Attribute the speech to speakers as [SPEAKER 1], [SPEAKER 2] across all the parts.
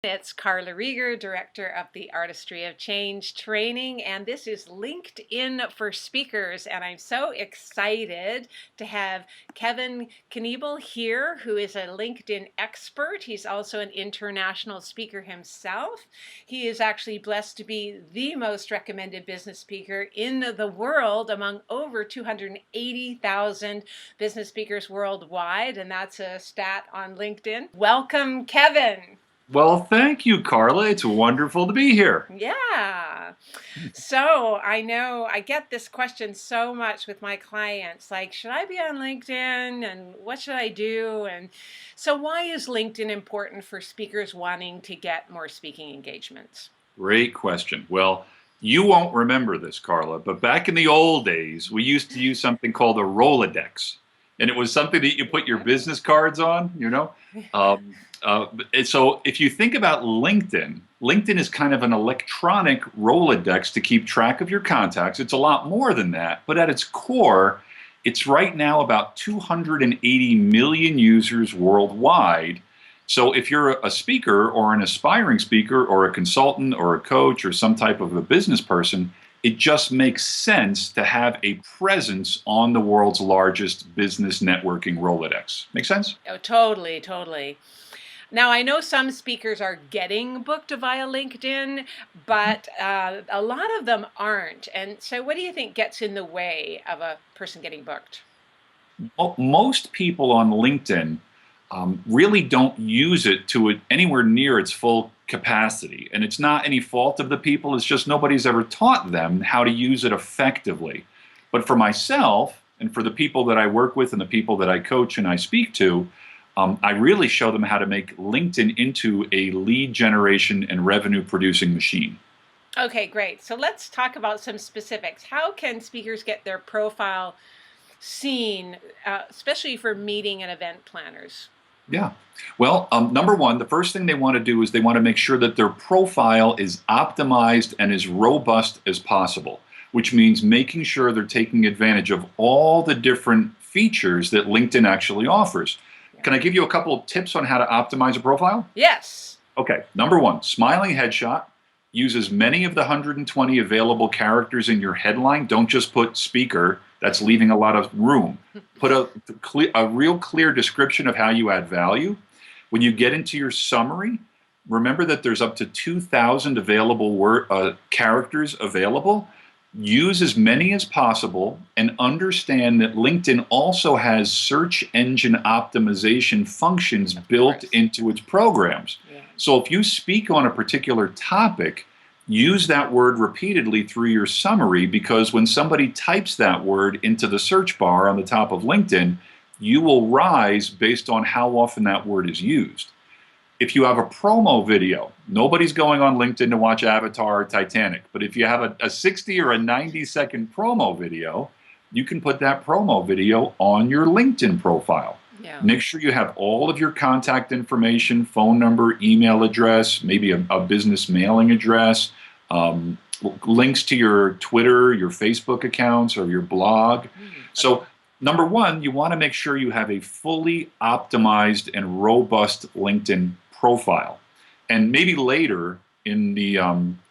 [SPEAKER 1] It's Carla Rieger, Director of the Artistry of Change Training, and this is LinkedIn for Speakers. And I'm so excited to have Knievel here, who is a LinkedIn expert. He's also an international speaker himself. He is actually blessed to be the most recommended business speaker in the world among over 280,000 business speakers worldwide, and that's a stat on LinkedIn. Welcome, Kevin.
[SPEAKER 2] Well, thank you, Carla. It's wonderful to be here.
[SPEAKER 1] Yeah. So I know I get this question so much with my clients, like, should I be on LinkedIn and what should I do? And so why is LinkedIn important for speakers wanting to get more speaking engagements?
[SPEAKER 2] Great question. Well, you won't remember this, Carla, but back in the old days, we used to use something called a Rolodex. And it was something that you put your business cards on. And so if you think about LinkedIn, LinkedIn is kind of an electronic Rolodex to keep track of your contacts. It's a lot more than that, but at its core, it's right now about 280 million users worldwide. So if you're a speaker or an aspiring speaker or a consultant or a coach or some type of a business person, it just makes sense to have a presence on the world's largest business networking Rolodex. Make sense?
[SPEAKER 1] Oh, totally, totally. Now, I know some speakers are getting booked via LinkedIn, but a lot of them aren't. And so what do you think gets in the way of a person getting booked?
[SPEAKER 2] Most people on LinkedIn really don't use it to anywhere near its full capacity. And it's not any fault of the people, it's just nobody's ever taught them how to use it effectively. But for myself, and for the people that I work with and the people that I coach and I speak to, I really show them how to make LinkedIn into a lead generation and revenue producing machine.
[SPEAKER 1] Okay, great. So let's talk about some specifics. How can speakers get their profile seen, especially for meeting and event planners?
[SPEAKER 2] Yeah. Well, number one, the first thing they want to do is they want to make sure that their profile is optimized and as robust as possible, which means making sure they're taking advantage of all the different features that LinkedIn actually offers. Can I give you a couple of tips on how to optimize a profile?
[SPEAKER 1] Yes.
[SPEAKER 2] Okay, number one, smiling headshot. Use as many of the 120 available characters in your headline. Don't just put speaker. That's leaving a lot of room. Put a real clear description of how you add value. When you get into your summary, remember that there's up to 2,000 available characters available. Use as many as possible and understand that LinkedIn also has search engine optimization functions built into its programs.
[SPEAKER 1] Yeah.
[SPEAKER 2] So if you speak on a particular topic, use that word repeatedly through your summary, because when somebody types that word into the search bar on the top of LinkedIn, you will rise based on how often that word is used. If you have a promo video, nobody's going on LinkedIn to watch Avatar or Titanic, but if you have a 60 or a 90-second promo video, you can put that promo video on your LinkedIn profile.
[SPEAKER 1] Yeah.
[SPEAKER 2] Make sure you have all of your contact information, phone number, email address, maybe a business mailing address, links to your Twitter, your Facebook accounts, or your blog. So number one, you want to make sure you have a fully optimized and robust LinkedIn profile. And maybe later in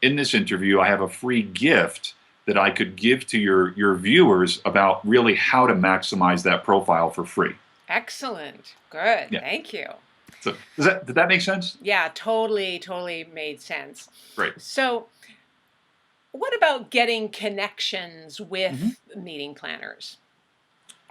[SPEAKER 2] this interview, I have a free gift that I could give to your viewers about really how to maximize that profile for free.
[SPEAKER 1] Excellent. Good.
[SPEAKER 2] Yeah.
[SPEAKER 1] Thank you.
[SPEAKER 2] So did that make sense?
[SPEAKER 1] Yeah, totally made sense.
[SPEAKER 2] Great.
[SPEAKER 1] So what about getting connections with meeting planners?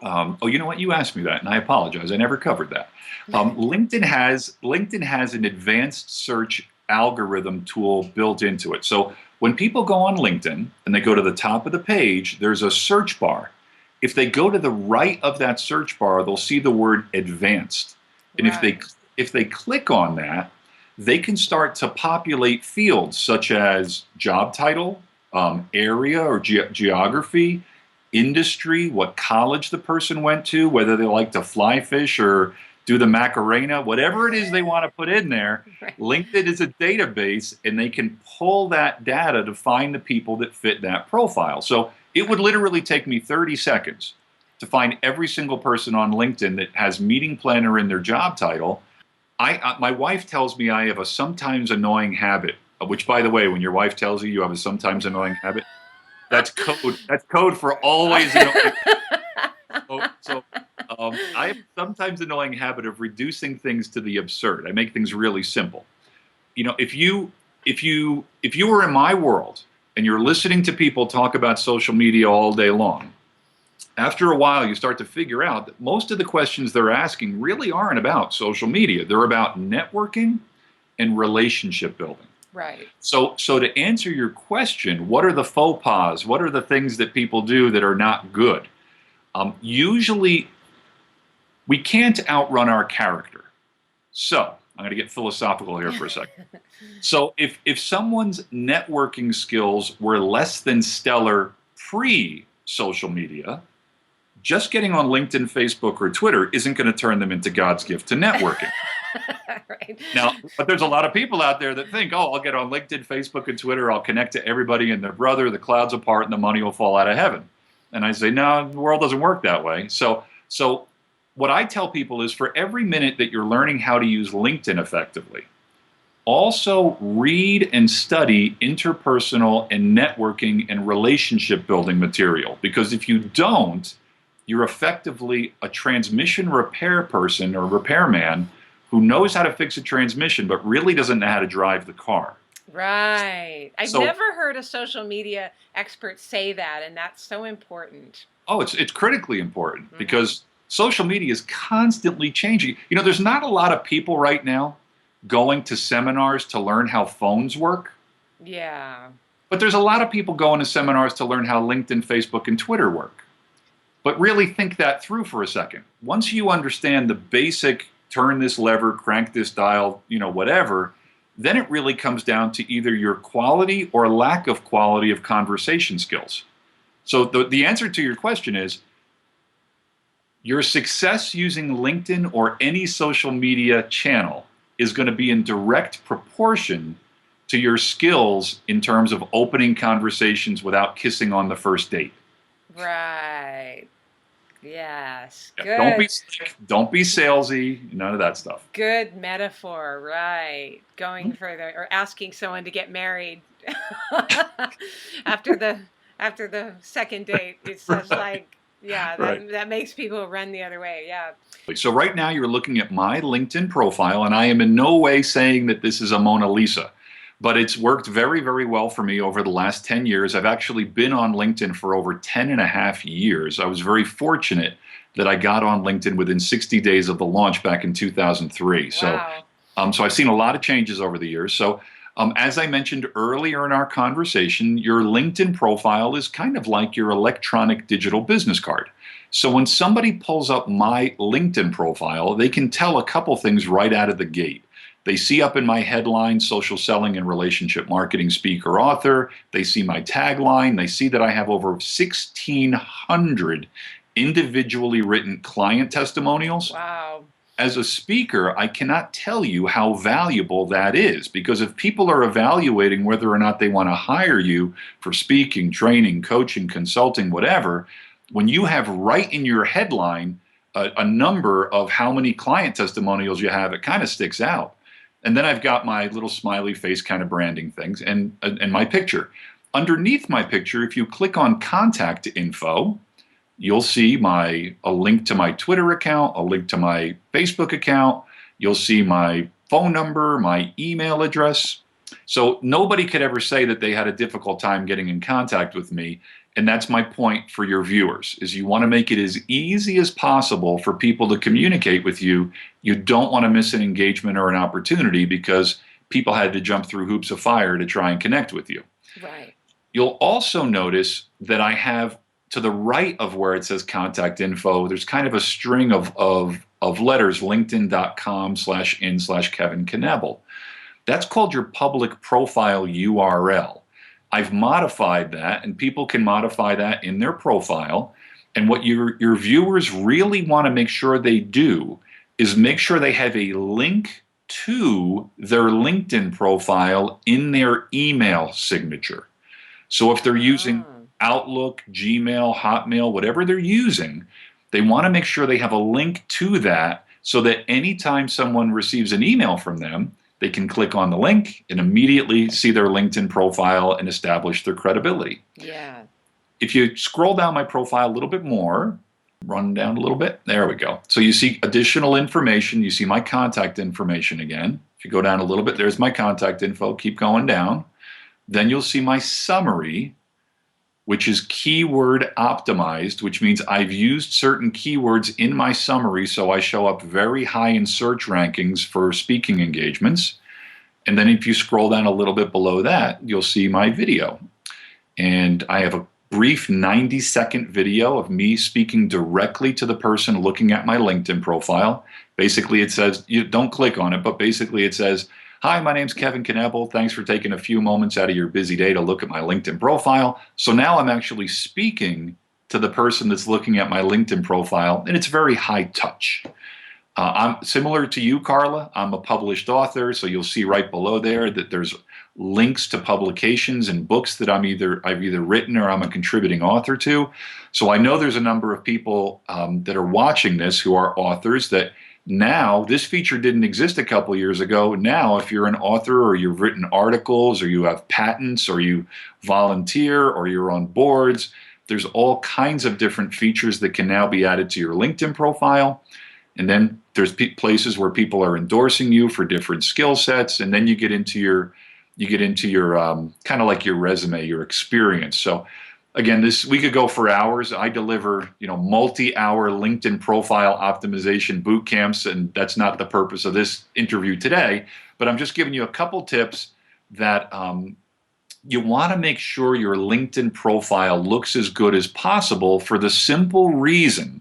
[SPEAKER 2] Oh, you know what? You asked me that, and I apologize. I never covered that. LinkedIn has an advanced search algorithm tool built into it. So when people go on LinkedIn and they go to the top of the page, there's a search bar. If they go to the right of that search bar, they'll see the word advanced. And
[SPEAKER 1] Right.
[SPEAKER 2] if they click on that, they can start to populate fields such as job title, area or geography, industry, what college the person went to, whether they like to fly fish or do the Macarena, whatever it is they want to put in there.
[SPEAKER 1] Right.
[SPEAKER 2] LinkedIn is a database, and they can pull that data to find the people that fit that profile. So it would literally take me 30 seconds to find every single person on LinkedIn that has meeting planner in their job title. My wife tells me I have a sometimes annoying habit, which, by the way, when your wife tells you you have a sometimes annoying habit, that's code. That's code for always annoying. So, I have a sometimes annoying habit of reducing things to the absurd. I make things really simple. If you were in my world and you're listening to people talk about social media all day long, after a while you start to figure out that most of the questions they're asking really aren't about social media. They're about networking and relationship building.
[SPEAKER 1] Right.
[SPEAKER 2] So to answer your question, what are the faux pas? What are the things that people do that are not good? Usually, we can't outrun our character. So I'm going to get philosophical here for a second. So if someone's networking skills were less than stellar pre-social media, just getting on LinkedIn, Facebook, or Twitter isn't going to turn them into God's gift to networking.
[SPEAKER 1] Right.
[SPEAKER 2] Now, but there's a lot of people out there that think, oh, I'll get on LinkedIn, Facebook, and Twitter. I'll connect to everybody and their brother. The clouds apart, and the money will fall out of heaven. And I say, no, the world doesn't work that way. So what I tell people is, for every minute that you're learning how to use LinkedIn effectively, also read and study interpersonal and networking and relationship building material. Because if you don't, you're effectively a transmission repair person or repairman who knows how to fix a transmission but really doesn't know how to drive the car.
[SPEAKER 1] Right. I've
[SPEAKER 2] So,
[SPEAKER 1] never heard a social media expert say that, and that's so important.
[SPEAKER 2] oh, it's critically important
[SPEAKER 1] Mm-hmm.
[SPEAKER 2] because social media is constantly changing. There's not a lot of people right now going to seminars to learn how phones work,
[SPEAKER 1] Yeah.
[SPEAKER 2] but there's a lot of people going to seminars to learn how LinkedIn, Facebook, and Twitter work. But really think that through for a second. Once you understand the basic turn this lever, crank this dial, whatever, then it really comes down to either your quality or lack of quality of conversation skills. So the answer to your question is, your success using LinkedIn or any social media channel is going to be in direct proportion to your skills in terms of opening conversations without kissing on the first date.
[SPEAKER 1] Right. Yes.
[SPEAKER 2] Yeah, don't be
[SPEAKER 1] Good.
[SPEAKER 2] slick, don't be salesy, none of that stuff.
[SPEAKER 1] Good metaphor. Right. Going further or asking someone to get married after the second date. It's just
[SPEAKER 2] Right,
[SPEAKER 1] like, yeah,
[SPEAKER 2] right.
[SPEAKER 1] that makes people run the other way. Yeah.
[SPEAKER 2] So right now you're looking at my LinkedIn profile, and I am in no way saying that this is a Mona Lisa, but it's worked very, very well for me over the last 10 years. I've actually been on LinkedIn for over 10 and a half years. I was very fortunate that I got on LinkedIn within 60 days of the launch back in 2003.
[SPEAKER 1] Wow.
[SPEAKER 2] So I've seen a lot of changes over the years. As I mentioned earlier in our conversation, your LinkedIn profile is kind of like your electronic digital business card. So when somebody pulls up my LinkedIn profile, they can tell a couple things right out of the gate. They see up in my headline, social selling and relationship marketing speaker author. They see my tagline. They see that I have over 1,600 individually written client testimonials.
[SPEAKER 1] Wow.
[SPEAKER 2] As a speaker, I cannot tell you how valuable that is, because if people are evaluating whether or not they want to hire you for speaking, training, coaching, consulting, whatever, when you have right in your headline a number of how many client testimonials you have, it kind of sticks out. And then I've got my little smiley face kind of branding things and my picture. Underneath my picture, if you click on contact info, you'll see a link to my Twitter account, a link to my Facebook account. You'll see my phone number, my email address. So nobody could ever say that they had a difficult time getting in contact with me. And that's my point for your viewers, is you want to make it as easy as possible for people to communicate with you. You don't want to miss an engagement or an opportunity because people had to jump through hoops of fire to try and connect with you.
[SPEAKER 1] Right.
[SPEAKER 2] You'll also notice that I have, to the right of where it says contact info, there's kind of a string of letters, linkedin.com/in/Kevin Knievel. That's called your public profile URL. I've modified that, and people can modify that in their profile. And what your viewers really want to make sure they do is make sure they have a link to their LinkedIn profile in their email signature. So if they're using Outlook, Gmail, Hotmail, whatever they're using, they want to make sure they have a link to that so that anytime someone receives an email from them, they can click on the link and immediately see their LinkedIn profile and establish their credibility.
[SPEAKER 1] Yeah.
[SPEAKER 2] If you scroll down my profile a little bit more, run down a little bit, there we go. So you see additional information. You see my contact information again. If you go down a little bit, there's my contact info. Keep going down. Then you'll see my summary, which is keyword optimized, which means I've used certain keywords in my summary so I show up very high in search rankings for speaking engagements. And then if you scroll down a little bit below that, you'll see my video. And I have a brief 90-second video of me speaking directly to the person looking at my LinkedIn profile. Basically, it says, you don't click on it, but basically it says, "Hi, my name's Kevin Knievel. Thanks for taking a few moments out of your busy day to look at my LinkedIn profile." So now I'm actually speaking to the person that's looking at my LinkedIn profile, and it's very high touch. I'm similar to you, Carla. I'm a published author, so you'll see right below there that there's links to publications and books that I've either written or I'm a contributing author to. So I know there's a number of people that are watching this who are authors that now, this feature didn't exist a couple years ago. Now, if you're an author or you've written articles or you have patents or you volunteer or you're on boards, there's all kinds of different features that can now be added to your LinkedIn profile. And then there's places where people are endorsing you for different skill sets. And then you get into your kind of like your resume, your experience. So again, we could go for hours. I deliver, multi-hour LinkedIn profile optimization boot camps, and that's not the purpose of this interview today. But I'm just giving you a couple tips that you want to make sure your LinkedIn profile looks as good as possible for the simple reason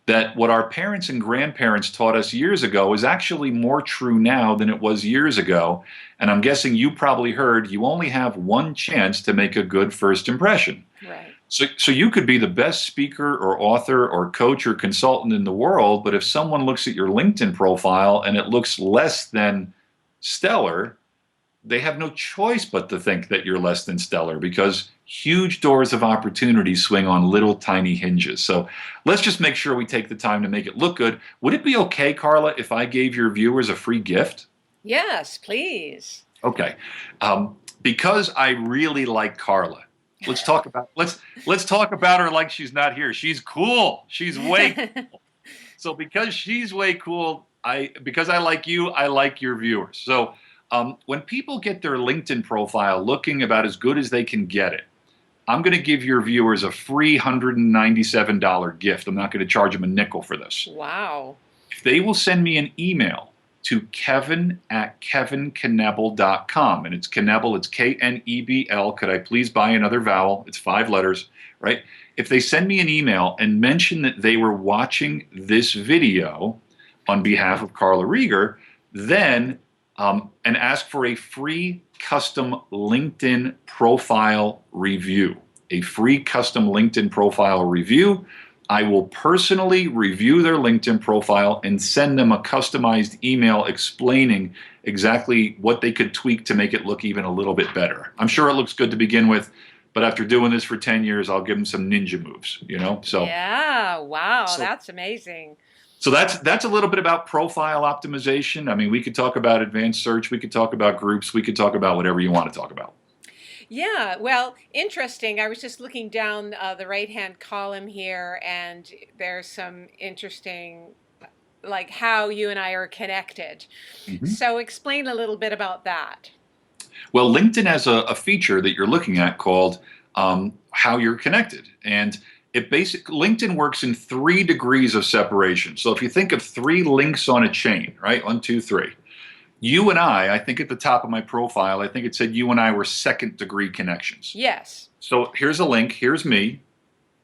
[SPEAKER 2] that what our parents and grandparents taught us years ago is actually more true now than it was years ago. And I'm guessing you probably heard you only have one chance to make a good first impression.
[SPEAKER 1] Right.
[SPEAKER 2] So you could be the best speaker or author or coach or consultant in the world, but if someone looks at your LinkedIn profile and it looks less than stellar, they have no choice but to think that you're less than stellar, because huge doors of opportunity swing on little tiny hinges. So let's just make sure we take the time to make it look good. Would it be okay, Carla, if I gave your viewers a free gift?
[SPEAKER 1] Yes, please.
[SPEAKER 2] Okay. Because I really like Carla. Let's talk about her like she's not here. She's cool. She's way cool. So because she's way cool, because I like you, I like your viewers. So when people get their LinkedIn profile looking about as good as they can get it, I'm going to give your viewers a free $197 gift. I'm not going to charge them a nickel for this.
[SPEAKER 1] Wow.
[SPEAKER 2] If they will send me an email to kevin@kevinknievel.com, and it's Knievel, it's Knebl. Could I please buy another vowel? It's 5 letters, right? If they send me an email and mention that they were watching this video on behalf of Carla Rieger, then and ask for a free custom LinkedIn profile review. A free custom LinkedIn profile review. I will personally review their LinkedIn profile and send them a customized email explaining exactly what they could tweak to make it look even a little bit better. I'm sure it looks good to begin with, but after doing this for 10 years, I'll give them some ninja moves, So
[SPEAKER 1] yeah, wow, that's amazing.
[SPEAKER 2] So that's a little bit about profile optimization. I mean, we could talk about advanced search, we could talk about groups, we could talk about whatever you want to talk about.
[SPEAKER 1] Yeah, well, interesting. I was just looking down the right-hand column here, and there's some interesting, like how you and I are connected.
[SPEAKER 2] Mm-hmm.
[SPEAKER 1] So explain a little bit about that.
[SPEAKER 2] Well, LinkedIn has a feature that you're looking at called how you're connected. And LinkedIn works in 3 degrees of separation. So if you think of 3 links on a chain, right? 1, 2, 3. You and I think at the top of my profile, I think it said you and I were 2nd degree connections.
[SPEAKER 1] Yes.
[SPEAKER 2] So here's a link, here's me,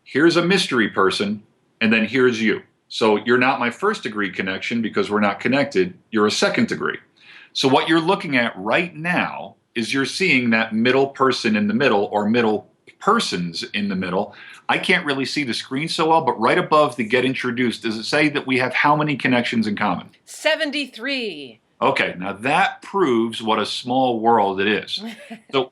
[SPEAKER 2] here's a mystery person, and then here's you. So you're not my 1st degree connection because we're not connected, you're a 2nd degree. So what you're looking at right now is you're seeing that middle person in the middle, or middle persons in the middle. I can't really see the screen so well, but right above the get introduced, does it say that we have how many connections in common?
[SPEAKER 1] 73.
[SPEAKER 2] Okay, now that proves what a small world it is.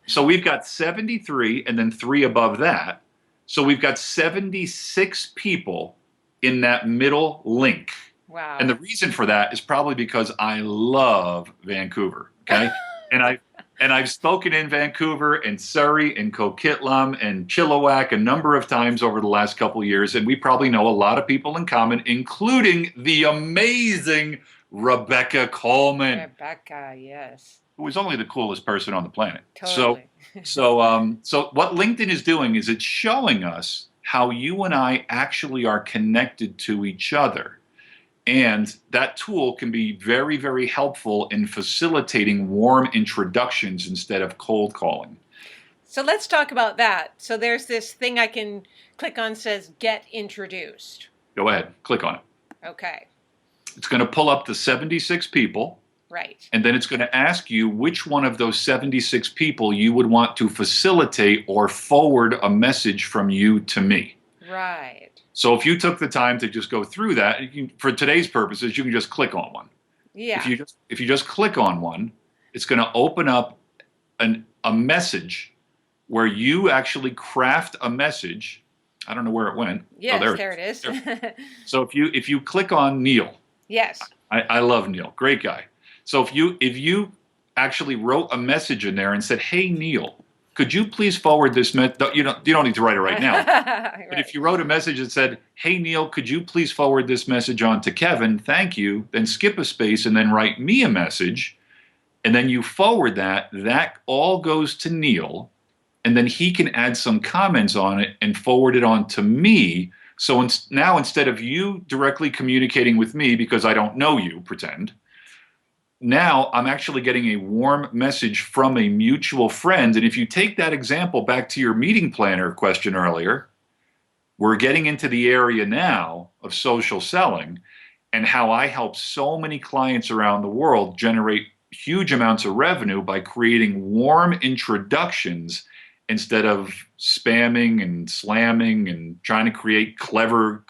[SPEAKER 2] So we've got 73 and then 3 above that. So we've got 76 people in that middle link. And the
[SPEAKER 1] Wow.
[SPEAKER 2] reason for that is probably because I love Vancouver. Okay. And I've spoken in Vancouver and Surrey and Coquitlam and Chilliwack a number of times over the last couple of years. And we probably know a lot of people in common, including the amazing Rebecca Coleman,
[SPEAKER 1] Rebecca, yes.
[SPEAKER 2] who is only the coolest person on the planet. So,
[SPEAKER 1] Totally.
[SPEAKER 2] so what LinkedIn is doing is it's showing us how you and I actually are connected to each other. And that tool can be very, very helpful in facilitating warm introductions instead of cold calling.
[SPEAKER 1] So let's talk about that. So there's this thing I can click on says get introduced.
[SPEAKER 2] Go ahead, click on it.
[SPEAKER 1] Okay.
[SPEAKER 2] It's going to pull up the 76 people,
[SPEAKER 1] Right.
[SPEAKER 2] and then it's going to ask you which one of those 76 people you would want to facilitate or forward a message from you to me.
[SPEAKER 1] Right.
[SPEAKER 2] So if you took the time to just go through that, for today's purposes, you can just click on one.
[SPEAKER 1] Yeah.
[SPEAKER 2] If you just click on one, it's going to open up a message where you actually craft a message. I don't know where it went.
[SPEAKER 1] Yes,
[SPEAKER 2] Oh,
[SPEAKER 1] there it is.
[SPEAKER 2] There. So if you click on Neil,
[SPEAKER 1] Yes.
[SPEAKER 2] I love Neil, great guy. So if you actually wrote a message in there and said, "Hey Neil, could you please forward this?" You don't need to write it right now.
[SPEAKER 1] Right.
[SPEAKER 2] But if you wrote a message that said, "Hey Neil, could you please forward this message on to Kevin? Thank you." Then skip a space and then write me a message, and then you forward that. That all goes to Neil, and then he can add some comments on it and forward it on to me. So now instead of you directly communicating with me because I don't know you, pretend, now I'm actually getting a warm message from a mutual friend. And if you take that example back to your meeting planner question earlier, we're getting into the area now of social selling and how I help so many clients around the world generate huge amounts of revenue by creating warm introductions instead of spamming and slamming and trying to create clever,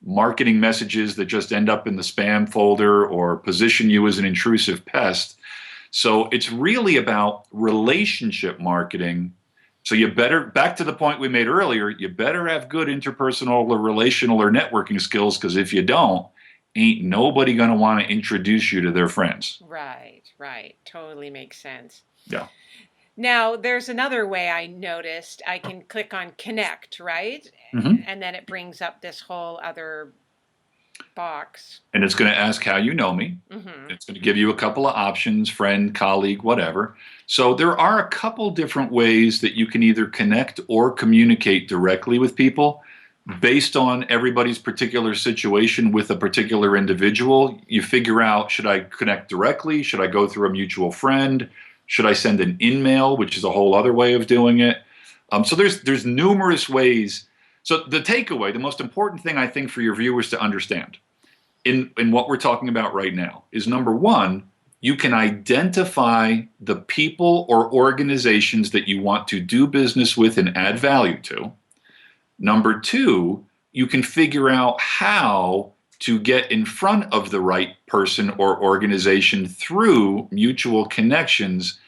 [SPEAKER 2] marketing messages that just end up in the spam folder or position you as an intrusive pest. So it's really about relationship marketing. So you better, back to the point we made earlier, you better have good interpersonal or relational or networking skills, because if you don't, ain't nobody going to want to introduce you to their friends.
[SPEAKER 1] Right. Totally makes sense.
[SPEAKER 2] Yeah.
[SPEAKER 1] Now, there's another way I noticed. I can click on connect, right?
[SPEAKER 2] Mm-hmm.
[SPEAKER 1] And then it brings up this whole other box.
[SPEAKER 2] And it's going to ask how you know me.
[SPEAKER 1] Mm-hmm.
[SPEAKER 2] It's going to give you a couple of options, friend, colleague, whatever. So there are a couple different ways that you can either connect or communicate directly with people based on everybody's particular situation with a particular individual. You figure out, should I connect directly? Should I go through a mutual friend? Should I send an in-mail, which is a whole other way of doing it? So there's numerous ways. So the takeaway, the most important thing I think for your viewers to understand in what we're talking about right now is, number one, you can identify the people or organizations that you want to do business with and add value to. Number two, you can figure out how to get in front of the right person or organization through mutual connections.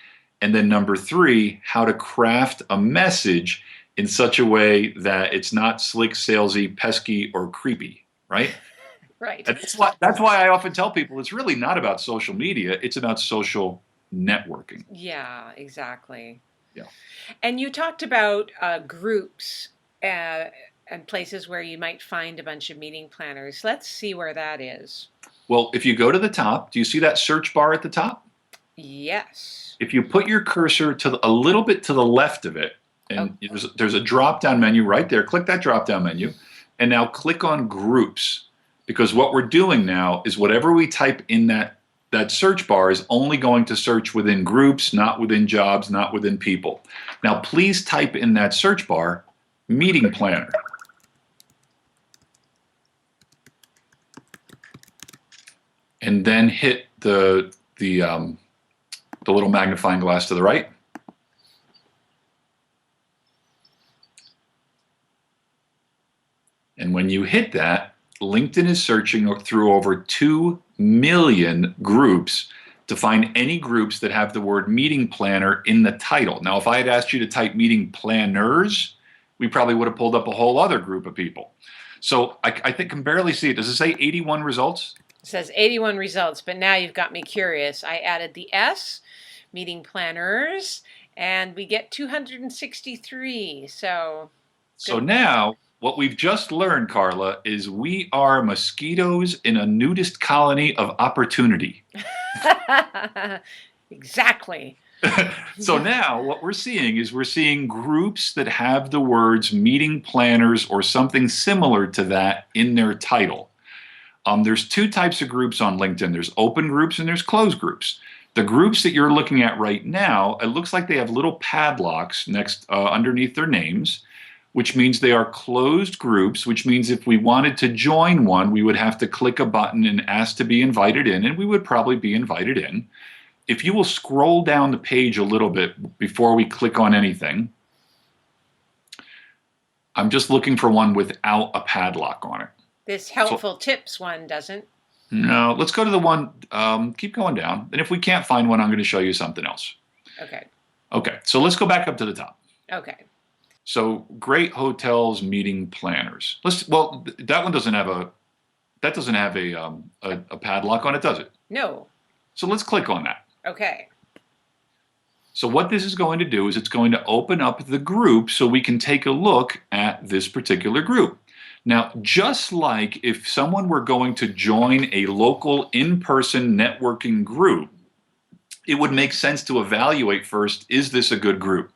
[SPEAKER 2] And then number three, how to craft a message in such a way that it's not slick, salesy, pesky, or creepy, right?
[SPEAKER 1] Right.
[SPEAKER 2] And that's why I often tell people it's really not about social media. It's about social networking.
[SPEAKER 1] Yeah, exactly.
[SPEAKER 2] Yeah.
[SPEAKER 1] And you talked about groups and places where you might find a bunch of meeting planners. Let's see where that is.
[SPEAKER 2] Well, if you go to the top, do you see that search bar at the top?
[SPEAKER 1] Yes.
[SPEAKER 2] If you put your cursor to a little bit to the left of it, and there's a drop-down menu right there. Click that drop-down menu, and now click on groups, because what we're doing now is whatever we type in that search bar is only going to search within groups, not within jobs, not within people. Now, please type in that search bar, meeting planner. And then hit the little magnifying glass to the right. And when you hit that, LinkedIn is searching through over 2 million groups to find any groups that have the word meeting planner in the title. Now, if I had asked you to type meeting planners, we probably would have pulled up a whole other group of people. So I think I can barely see it. Does it say 81 results?
[SPEAKER 1] It says 81 results, but now you've got me curious. I added the S, meeting planners, and we get 263. So
[SPEAKER 2] So
[SPEAKER 1] good.
[SPEAKER 2] now what we've just learned, Carla, is we are mosquitoes in a nudist colony of opportunity.
[SPEAKER 1] Exactly.
[SPEAKER 2] So now what we're seeing is we're seeing groups that have the words meeting planners or something similar to that in their title. There's two types of groups on LinkedIn. There's open groups and there's closed groups. The groups that you're looking at right now, it looks like they have little padlocks next underneath their names, which means they are closed groups, which means if we wanted to join one, we would have to click a button and ask to be invited in, and we would probably be invited in. If you will scroll down the page a little bit before we click on anything, I'm just looking for one without a padlock on it.
[SPEAKER 1] This
[SPEAKER 2] So
[SPEAKER 1] helpful tips one doesn't.
[SPEAKER 2] no, let's go to the one, keep going down. And if we can't find one, I'm going to show you something else.
[SPEAKER 1] Okay.
[SPEAKER 2] Okay, so let's go back up to the top.
[SPEAKER 1] Okay.
[SPEAKER 2] So great hotels meeting planners. That one doesn't have a padlock on it, does it?
[SPEAKER 1] No.
[SPEAKER 2] So let's click on that.
[SPEAKER 1] Okay.
[SPEAKER 2] So what this is going to do is it's going to open up the group so we can take a look at this particular group. Now, just like if someone were going to join a local in-person networking group, it would make sense to evaluate first, is this a good group?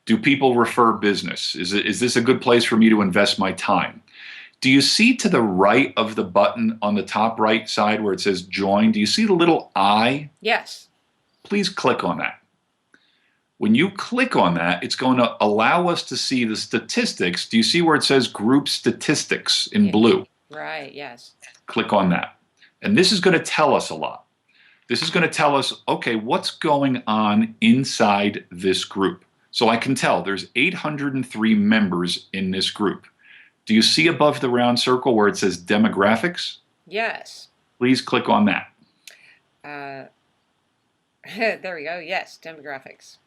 [SPEAKER 2] Do people refer business? Is this a good place for me to invest my time? Do you see to the right of the button on the top right side where it says join? Do you see the little I?
[SPEAKER 1] Yes.
[SPEAKER 2] Please click on that. When you click on that, it's going to allow us to see the statistics. Do you see where it says group statistics in blue?
[SPEAKER 1] Right. Yes.
[SPEAKER 2] Click on that. And this is going to tell us a lot. This is going to tell us, okay, what's going on inside this group? So I can tell there's 803 members in this group. Do you see above the round circle where it says demographics?
[SPEAKER 1] Yes.
[SPEAKER 2] Please click on that.
[SPEAKER 1] There we go. Yes. Demographics.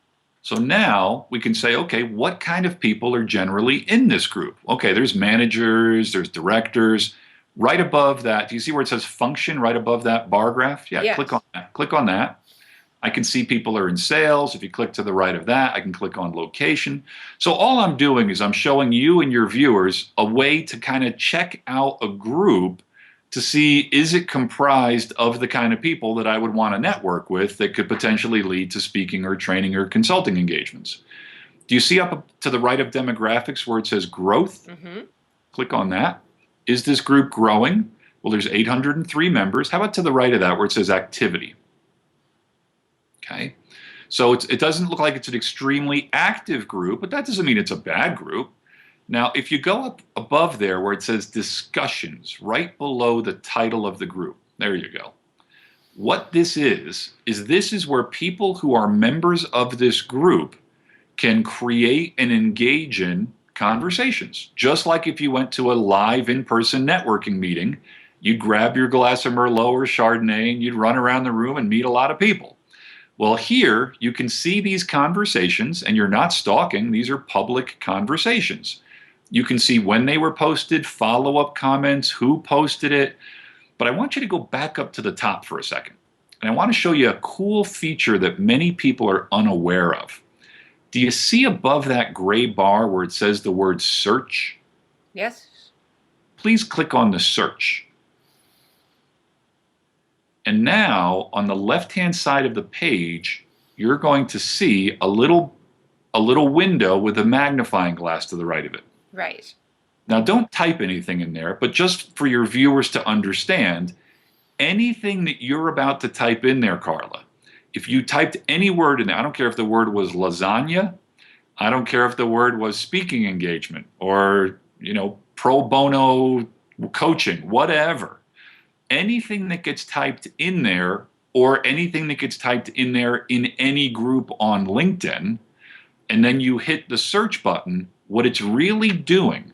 [SPEAKER 2] So now we can say, okay, what kind of people are generally in this group? Okay, there's managers, there's directors. Right above that, do you see where it says function right above that bar graph? Yeah,
[SPEAKER 1] Yes.
[SPEAKER 2] click on that. Click on that. I can see people are in sales. If you click to the right of that, I can click on location. So all I'm doing is I'm showing you and your viewers a way to kind of check out a group to see, is it comprised of the kind of people that I would want to network with that could potentially lead to speaking or training or consulting engagements. Do you see up to the right of demographics where it says growth?
[SPEAKER 1] Mm-hmm.
[SPEAKER 2] Click on that. Is this group growing? Well, there's 803 members. How about to the right of that where it says activity? Okay. So it doesn't look like it's an extremely active group, but that doesn't mean it's a bad group. Now, if you go up above there where it says discussions, right below the title of the group, there you go. What this is this is where people who are members of this group can create and engage in conversations. Just like if you went to a live in-person networking meeting, you'd grab your glass of Merlot or Chardonnay and you'd run around the room and meet a lot of people. Well, here you can see these conversations and you're not stalking. These are public conversations. You can see when they were posted, follow-up comments, who posted it. But I want you to go back up to the top for a second. And I want to show you a cool feature that many people are unaware of. Do you see above that gray bar where it says the word search?
[SPEAKER 1] Yes.
[SPEAKER 2] Please click on the search. And now on the left-hand side of the page, you're going to see a little window with a magnifying glass to the right of it.
[SPEAKER 1] Right.
[SPEAKER 2] Now, don't type anything in there, but just for your viewers to understand, anything that you're about to type in there, Carla, if you typed any word in there, I don't care if the word was lasagna, I don't care if the word was speaking engagement or, pro bono coaching, whatever. Anything that gets typed in there or anything that gets typed in there in any group on LinkedIn, and then you hit the search button, what it's really doing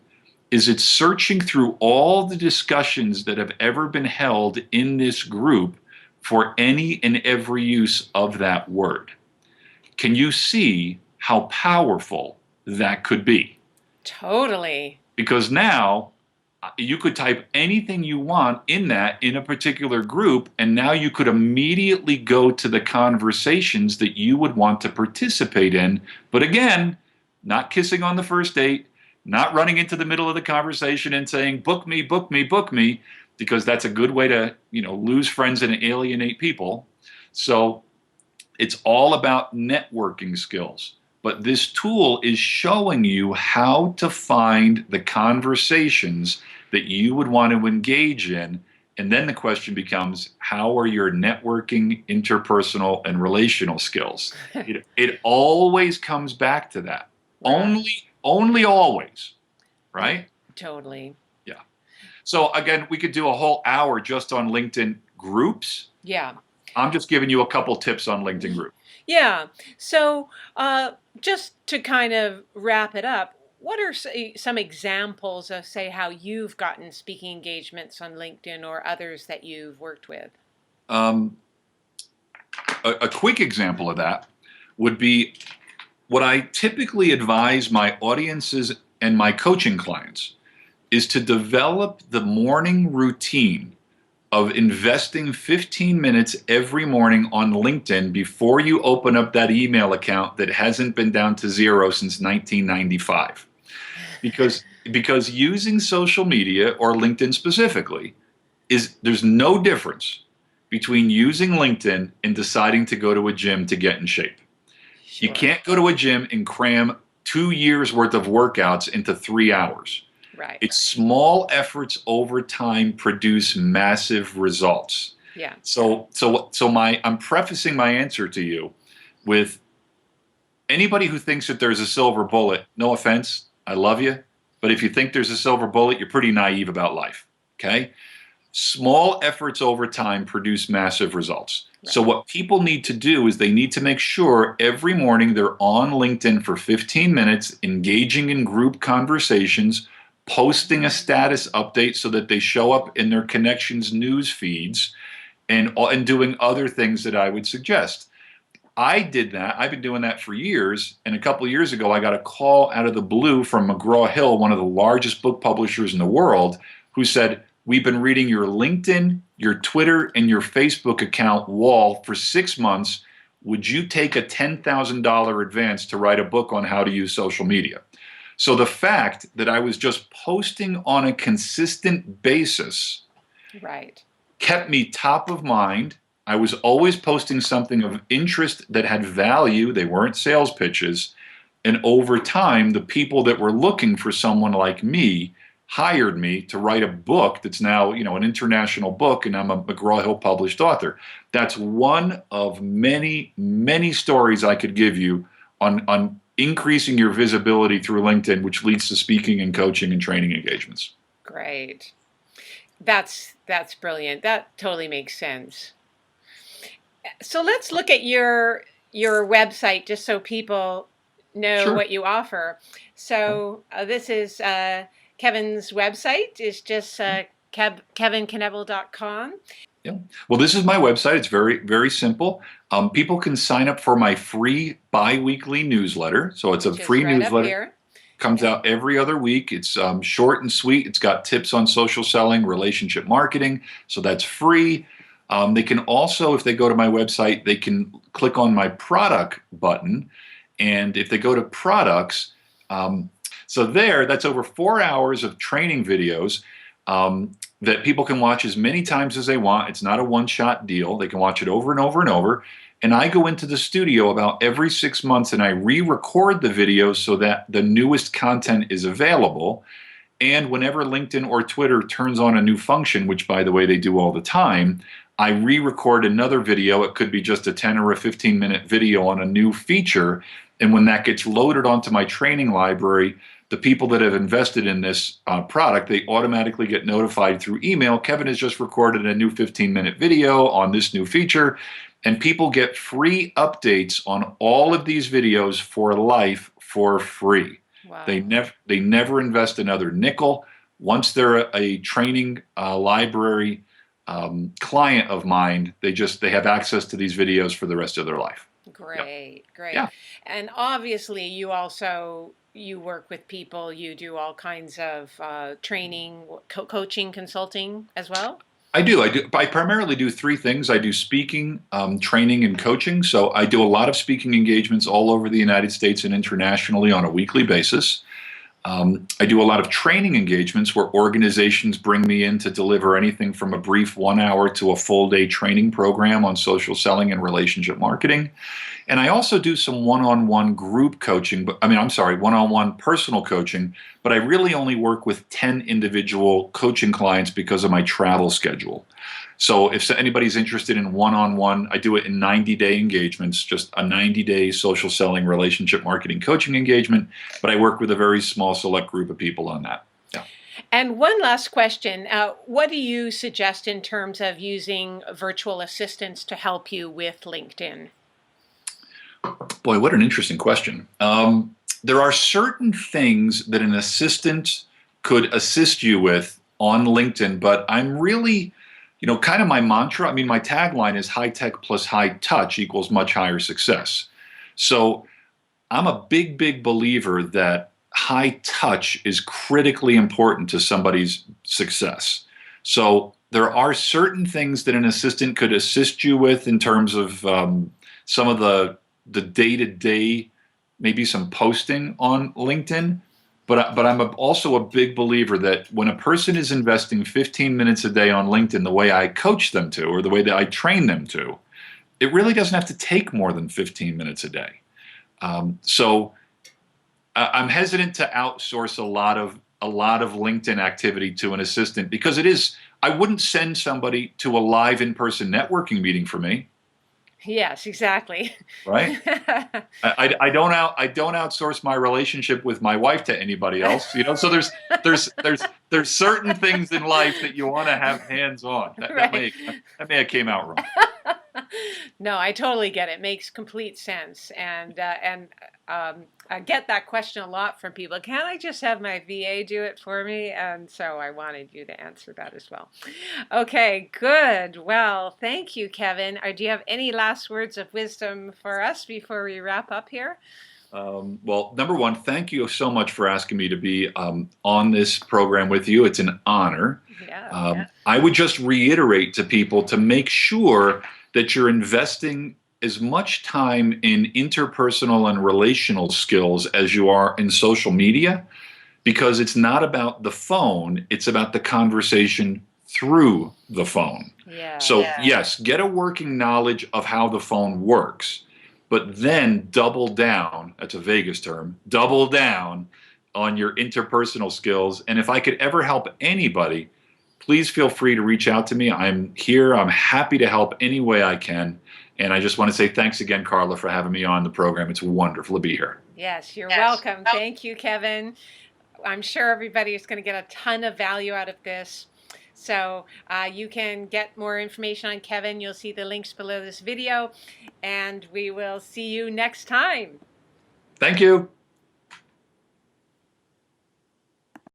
[SPEAKER 2] is it's searching through all the discussions that have ever been held in this group for any and every use of that word. Can you see how powerful that could be?
[SPEAKER 1] Totally.
[SPEAKER 2] Because now You could type anything you want in that in a particular group, and now you could immediately go to the conversations that you would want to participate in. But again, not kissing on the first date, not running into the middle of the conversation and saying, book me, book me, book me, because that's a good way to, lose friends and alienate people. So it's all about networking skills. But this tool is showing you how to find the conversations that you would want to engage in. And then the question becomes, how are your networking, interpersonal, and relational skills? It always comes back to that.
[SPEAKER 1] Right.
[SPEAKER 2] Only always, right?
[SPEAKER 1] Totally.
[SPEAKER 2] Yeah. So again, we could do a whole hour just on LinkedIn groups.
[SPEAKER 1] Yeah.
[SPEAKER 2] I'm just giving you a couple tips on LinkedIn groups.
[SPEAKER 1] Yeah. So, just to kind of wrap it up, what are some examples of, say, how you've gotten speaking engagements on LinkedIn or others that you've worked with?
[SPEAKER 2] Um, a quick example of that would be what I typically advise my audiences and my coaching clients is to develop the morning routine of investing 15 minutes every morning on LinkedIn before you open up that email account that hasn't been down to zero since 1995. Because using social media, or LinkedIn specifically, there's no difference between using LinkedIn and deciding to go to a gym to get in shape. You
[SPEAKER 1] Sure.
[SPEAKER 2] can't go to a gym and cram 2 years worth of workouts into 3 hours.
[SPEAKER 1] Right.
[SPEAKER 2] It's small efforts over time produce massive results.
[SPEAKER 1] Yeah.
[SPEAKER 2] I'm prefacing my answer to you with anybody who thinks that there's a silver bullet. No offense, I love you, but if you think there's a silver bullet, you're pretty naive about life. Okay? Small efforts over time produce massive results.
[SPEAKER 1] Right.
[SPEAKER 2] So what people need to do is they need to make sure every morning they're on LinkedIn for 15 minutes, engaging in group conversations, posting a status update so that they show up in their connections news feeds, and doing other things that I would suggest. I did that. I've been doing that for years. And a couple of years ago, I got a call out of the blue from McGraw-Hill, one of the largest book publishers in the world, who said, we've been reading your LinkedIn, your Twitter, and your Facebook account wall for 6 months. Would you take a $10,000 advance to write a book on how to use social media? So the fact that I was just posting on a consistent basis
[SPEAKER 1] Right.
[SPEAKER 2] kept me top of mind. I was always posting something of interest that had value. They weren't sales pitches. And over time, the people that were looking for someone like me hired me to write a book that's now, an international book, and I'm a McGraw-Hill published author. That's one of many, many stories I could give you on increasing your visibility through LinkedIn, which leads to speaking and coaching and training engagements.
[SPEAKER 1] Great. That's brilliant. That totally makes sense. So let's look at your website just so people know
[SPEAKER 2] Sure.
[SPEAKER 1] what you offer. So this is Kevin's website. Is just kevinknievel.com.
[SPEAKER 2] Yeah. Well, this is my website. It's very, very simple. People can sign up for my free bi-weekly newsletter. So it's a
[SPEAKER 1] Which is
[SPEAKER 2] free
[SPEAKER 1] right up
[SPEAKER 2] newsletter.
[SPEAKER 1] here.
[SPEAKER 2] Comes out every other week. It's short and sweet. It's got tips on social selling, relationship marketing. So that's free. They can also, if they go to my website, they can click on my product button. And if they go to products, that's over 4 hours of training videos that people can watch as many times as they want. It's not a one-shot deal. They can watch it over and over and over. And I go into the studio about every 6 months and I re-record the videos so that the newest content is available. And whenever LinkedIn or Twitter turns on a new function, which by the way, they do all the time, I re-record another video. It could be just a 10 or a 15-minute video on a new feature. And when that gets loaded onto my training library, the people that have invested in this product, they automatically get notified through email. Kevin has just recorded a new 15-minute video on this new feature. And people get free updates on all of these videos for life for free.
[SPEAKER 1] Wow.
[SPEAKER 2] They never invest another nickel. Once they're a training library client of mine, they have access to these videos for the rest of their life.
[SPEAKER 1] Great, great.
[SPEAKER 2] Yeah.
[SPEAKER 1] And obviously you also you work with people, you do all kinds of training, coaching, consulting as well?
[SPEAKER 2] I do. I do. I primarily do three things. I do speaking, training, and coaching. So I do a lot of speaking engagements all over the United States and internationally on a weekly basis. I do a lot of training engagements where organizations bring me in to deliver anything from a brief 1 hour to a full day training program on social selling and relationship marketing. And I also do some one-on-one group coaching, but I'm sorry, one-on-one personal coaching, but I really only work with 10 individual coaching clients because of my travel schedule. So if anybody's interested in one-on-one, I do it in 90-day engagements, just a 90-day social selling relationship marketing coaching engagement, but I work with a very small select group of people on that. Yeah.
[SPEAKER 1] And one last question. What do you suggest in terms of using virtual assistants to help you with LinkedIn?
[SPEAKER 2] Boy, what an interesting question. There are certain things that an assistant could assist you with on LinkedIn, but I'm really, kind of my mantra. I mean, my tagline is high tech plus high touch equals much higher success. So I'm a big, big believer that high touch is critically important to somebody's success. So there are certain things that an assistant could assist you with in terms of some of the day-to-day, maybe some posting on LinkedIn. But I'm also a big believer that when a person is investing 15 minutes a day on LinkedIn the way I coach them to, or the way that I train them to, it really doesn't have to take more than 15 minutes a day. So I'm hesitant to outsource a lot of LinkedIn activity to an assistant because it is. I wouldn't send somebody to a live in-person networking meeting for me,
[SPEAKER 1] Yes, exactly.
[SPEAKER 2] right? I don't outsource my relationship with my wife to anybody else. So there's certain things in life that you want to have hands on. That, that
[SPEAKER 1] Right.
[SPEAKER 2] may that may have came out wrong.
[SPEAKER 1] No, I totally get it. Makes complete sense, and I get that question a lot from people. Can't I just have my VA do it for me? And so I wanted you to answer that as well. Okay, good. Well, thank you, Kevin. Do you have any last words of wisdom for us before we wrap up here?
[SPEAKER 2] Well, number one, thank you so much for asking me to be on this program with you. It's an honor.
[SPEAKER 1] Yeah.
[SPEAKER 2] I would just reiterate to people to make sure that you're investing as much time in interpersonal and relational skills as you are in social media, because it's not about the phone, it's about the conversation through the phone.
[SPEAKER 1] Yeah.
[SPEAKER 2] So, yes, get a working knowledge of how the phone works, but then double down, that's a Vegas term, double down on your interpersonal skills. And if I could ever help anybody, please feel free to reach out to me. I'm here. I'm happy to help any way I can. And I just want to say thanks again, Carla, for having me on the program. It's wonderful to be here.
[SPEAKER 1] Yes, you're welcome. Thank you, Kevin. I'm sure everybody is going to get a ton of value out of this. So you can get more information on Kevin. You'll see the links below this video, and we will see you next time.
[SPEAKER 2] Thank you.